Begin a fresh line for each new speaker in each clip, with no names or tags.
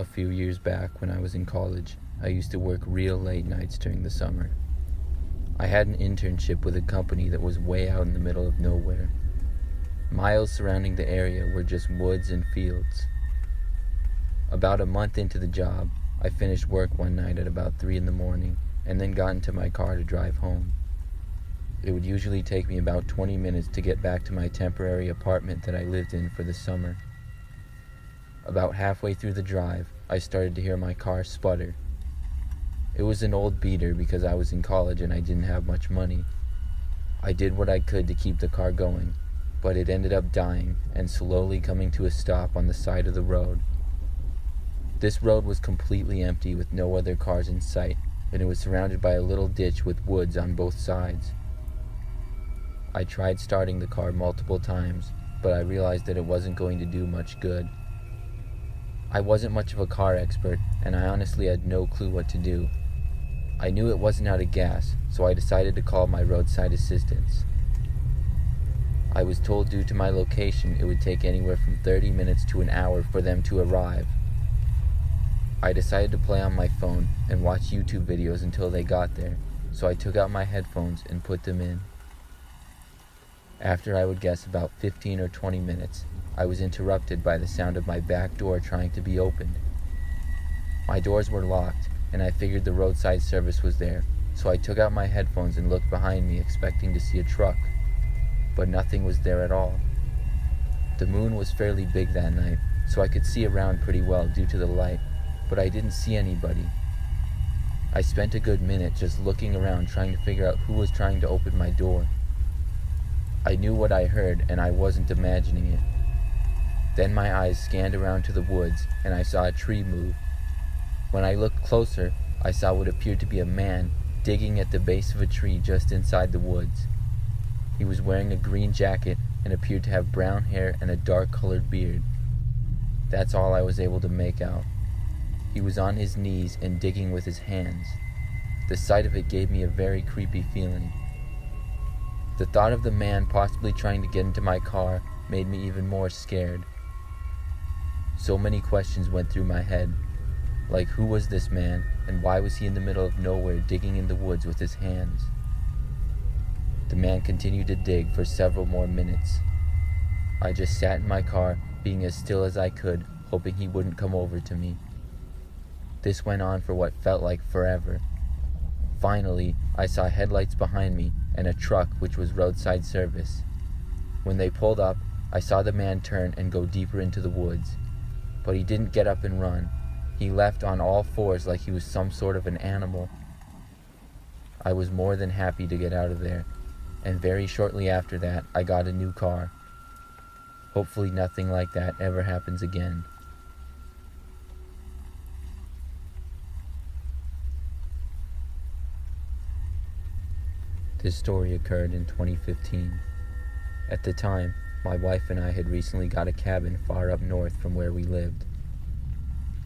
A few years back when I was in college, I used to work real late nights during the summer. I had an internship with a company that was way out in the middle of nowhere. Miles surrounding the area were just woods and fields. About a month into the job, I finished work one night at about 3 in the morning and then got into my car to drive home. It would usually take me about 20 minutes to get back to my temporary apartment that I lived in for the summer. About halfway through the drive, I started to hear my car sputter. It was an old beater because I was in college and I didn't have much money. I did what I could to keep the car going, but it ended up dying and slowly coming to a stop on the side of the road. This road was completely empty with no other cars in sight, and it was surrounded by a little ditch with woods on both sides. I tried starting the car multiple times, but I realized that it wasn't going to do much good. I wasn't much of a car expert, and I honestly had no clue what to do. I knew it wasn't out of gas, so I decided to call my roadside assistance. I was told due to my location it would take anywhere from 30 minutes to an hour for them to arrive. I decided to play on my phone and watch YouTube videos until they got there, so I took out my headphones and put them in. After I would guess about 15 or 20 minutes, I was interrupted by the sound of my back door trying to be opened. My doors were locked, and I figured the roadside service was there, so I took out my headphones and looked behind me expecting to see a truck, but nothing was there at all. The moon was fairly big that night, so I could see around pretty well due to the light, but I didn't see anybody. I spent a good minute just looking around trying to figure out who was trying to open my door. I knew what I heard, and I wasn't imagining it. Then my eyes scanned around to the woods, and I saw a tree move. When I looked closer, I saw what appeared to be a man digging at the base of a tree just inside the woods. He was wearing a green jacket and appeared to have brown hair and a dark-colored beard. That's all I was able to make out. He was on his knees and digging with his hands. The sight of it gave me a very creepy feeling. The thought of the man possibly trying to get into my car made me even more scared. So many questions went through my head, like who was this man and why was he in the middle of nowhere digging in the woods with his hands? The man continued to dig for several more minutes. I just sat in my car, being as still as I could, hoping he wouldn't come over to me. This went on for what felt like forever. Finally, I saw headlights behind me and a truck which was roadside service. When they pulled up, I saw the man turn and go deeper into the woods. But he didn't get up and run. He left on all fours like he was some sort of an animal. I was more than happy to get out of there, and very shortly after that, I got a new car. Hopefully nothing like that ever happens again. This story occurred in 2015. At the time, my wife and I had recently got a cabin far up north from where we lived.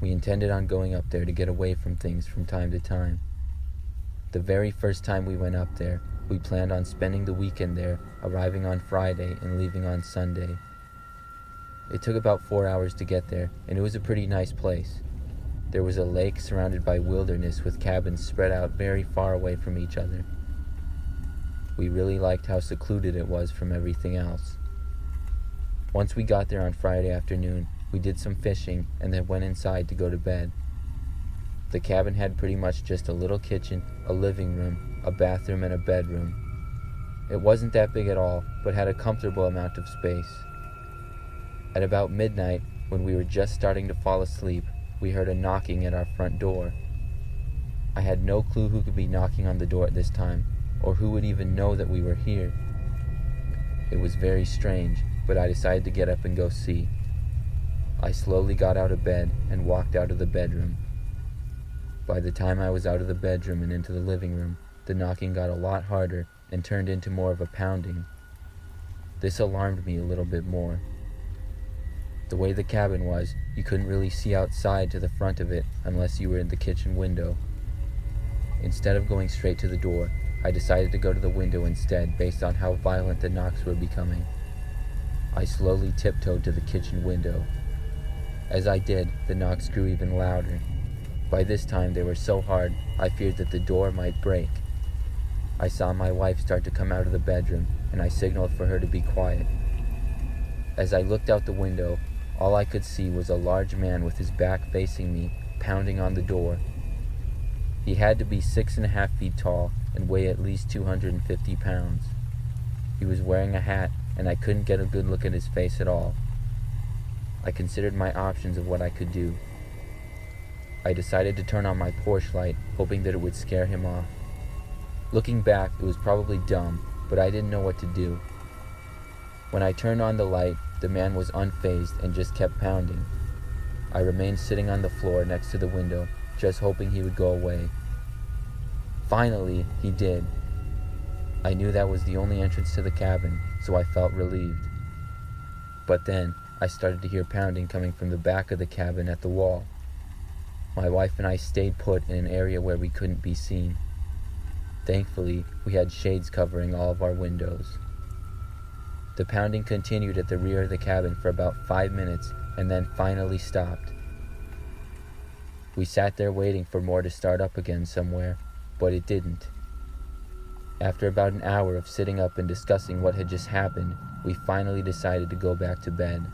We intended on going up there to get away from things from time to time. The very first time we went up there, we planned on spending the weekend there, arriving on Friday and leaving on Sunday. It took about 4 hours to get there, and it was a pretty nice place. There was a lake surrounded by wilderness with cabins spread out very far away from each other. We really liked how secluded it was from everything else. Once we got there on Friday afternoon, we did some fishing and then went inside to go to bed. The cabin had pretty much just a little kitchen, a living room, a bathroom, and a bedroom. It wasn't that big at all, but had a comfortable amount of space. At about midnight, when we were just starting to fall asleep, we heard a knocking at our front door. I had no clue who could be knocking on the door at this time, or who would even know that we were here. It was very strange, but I decided to get up and go see. I slowly got out of bed and walked out of the bedroom. By the time I was out of the bedroom and into the living room, the knocking got a lot harder and turned into more of a pounding. This alarmed me a little bit more. The way the cabin was, you couldn't really see outside to the front of it unless you were in the kitchen window. Instead of going straight to the door, I decided to go to the window instead based on how violent the knocks were becoming. I slowly tiptoed to the kitchen window. As I did, the knocks grew even louder. By this time, they were so hard, I feared that the door might break. I saw my wife start to come out of the bedroom, and I signaled for her to be quiet. As I looked out the window, all I could see was a large man with his back facing me, pounding on the door. He had to be 6.5 feet tall and weigh at least 250 pounds. He was wearing a hat, and I couldn't get a good look at his face at all. I considered my options of what I could do. I decided to turn on my porch light, hoping that it would scare him off. Looking back, it was probably dumb, but I didn't know what to do. When I turned on the light, the man was unfazed and just kept pounding. I remained sitting on the floor next to the window, just hoping he would go away. Finally, he did. I knew that was the only entrance to the cabin, so I felt relieved. But then, I started to hear pounding coming from the back of the cabin at the wall. My wife and I stayed put in an area where we couldn't be seen. Thankfully, we had shades covering all of our windows. The pounding continued at the rear of the cabin for about 5 minutes and then finally stopped. We sat there waiting for more to start up again somewhere, but it didn't. After about an hour of sitting up and discussing what had just happened, we finally decided to go back to bed.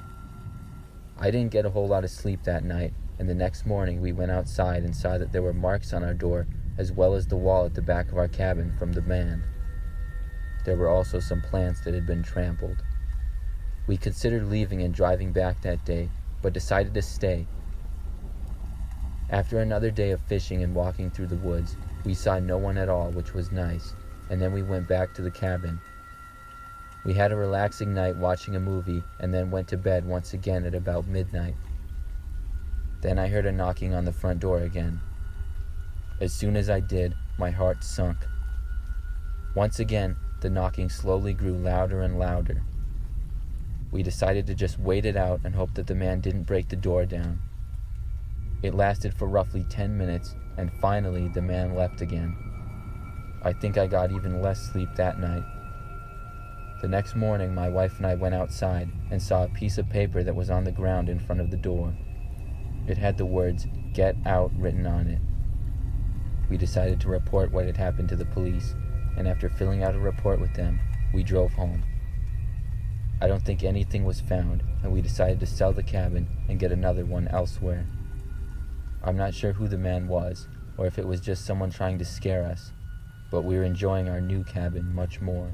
I didn't get a whole lot of sleep that night, and the next morning we went outside and saw that there were marks on our door as well as the wall at the back of our cabin from the man. There were also some plants that had been trampled. We considered leaving and driving back that day, but decided to stay. After another day of fishing and walking through the woods, we saw no one at all, which was nice, and then we went back to the cabin. We had a relaxing night watching a movie and then went to bed once again at about midnight. Then I heard a knocking on the front door again. As soon as I did, my heart sunk. Once again, the knocking slowly grew louder and louder. We decided to just wait it out and hope that the man didn't break the door down. It lasted for roughly 10 minutes, and finally the man left again. I think I got even less sleep that night. The next morning, my wife and I went outside and saw a piece of paper that was on the ground in front of the door. It had the words, "Get out," written on it. We decided to report what had happened to the police, and after filling out a report with them, we drove home. I don't think anything was found, and we decided to sell the cabin and get another one elsewhere. I'm not sure who the man was, or if it was just someone trying to scare us, but we were enjoying our new cabin much more.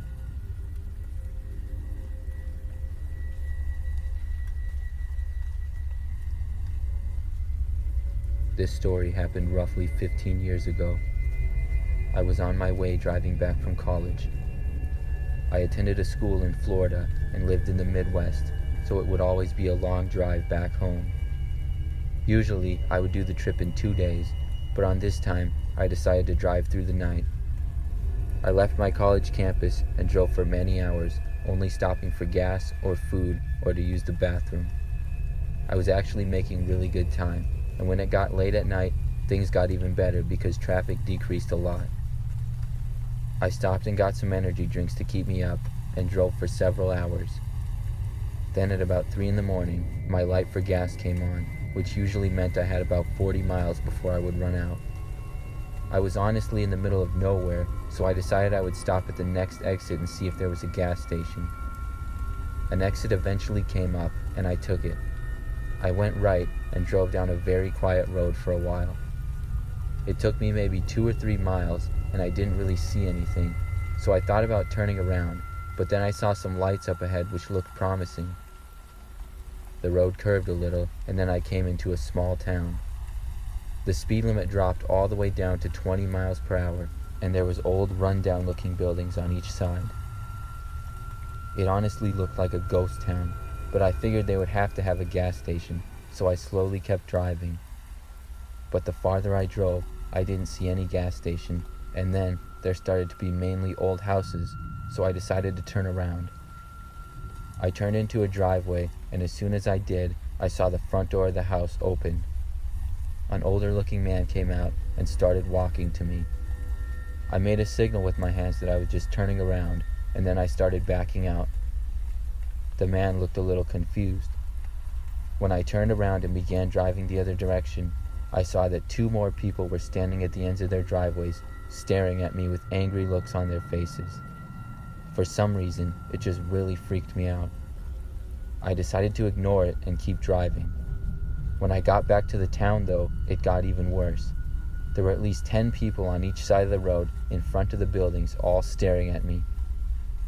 This story happened roughly 15 years ago. I was on my way driving back from college. I attended a school in Florida and lived in the Midwest, so it would always be a long drive back home. Usually, I would do the trip in 2 days, but on this time, I decided to drive through the night. I left my college campus and drove for many hours, only stopping for gas or food or to use the bathroom. I was actually making really good time, and when it got late at night, things got even better because traffic decreased a lot. I stopped and got some energy drinks to keep me up and drove for several hours. Then at about 3 in the morning, my light for gas came on, which usually meant I had about 40 miles before I would run out. I was honestly in the middle of nowhere, so I decided I would stop at the next exit and see if there was a gas station. An exit eventually came up, and I took it. I went right and drove down a very quiet road for a while. It took me maybe 2 or 3 miles, and I didn't really see anything, so I thought about turning around, but then I saw some lights up ahead which looked promising. The road curved a little, and then I came into a small town. The speed limit dropped all the way down to 20 miles per hour, and there was old, run-down looking buildings on each side. It honestly looked like a ghost town, but I figured they would have to have a gas station, so I slowly kept driving. But the farther I drove, I didn't see any gas station, and then there started to be mainly old houses, so I decided to turn around. I turned into a driveway, and as soon as I did, I saw the front door of the house open. An older-looking man came out and started walking to me. I made a signal with my hands that I was just turning around, and then I started backing out. The man looked a little confused. When I turned around and began driving the other direction, I saw that 2 more people were standing at the ends of their driveways, staring at me with angry looks on their faces. For some reason, it just really freaked me out. I decided to ignore it and keep driving. When I got back to the town, though, it got even worse. There were at least 10 people on each side of the road in front of the buildings, all staring at me.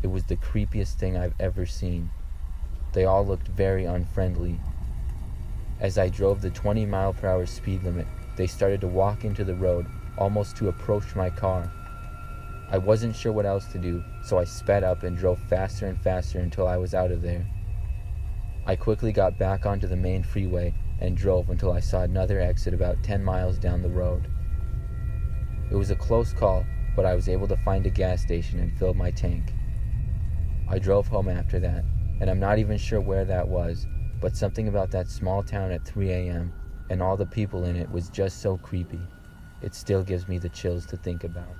It was the creepiest thing I've ever seen. They all looked very unfriendly. As I drove the 20-mile-per-hour speed limit, they started to walk into the road, almost to approach my car. I wasn't sure what else to do, so I sped up and drove faster and faster until I was out of there. I quickly got back onto the main freeway and drove until I saw another exit about 10 miles down the road. It was a close call, but I was able to find a gas station and fill my tank. I drove home after that, and I'm not even sure where that was, but something about that small town at 3 a.m. and all the people in it was just so creepy. It still gives me the chills to think about.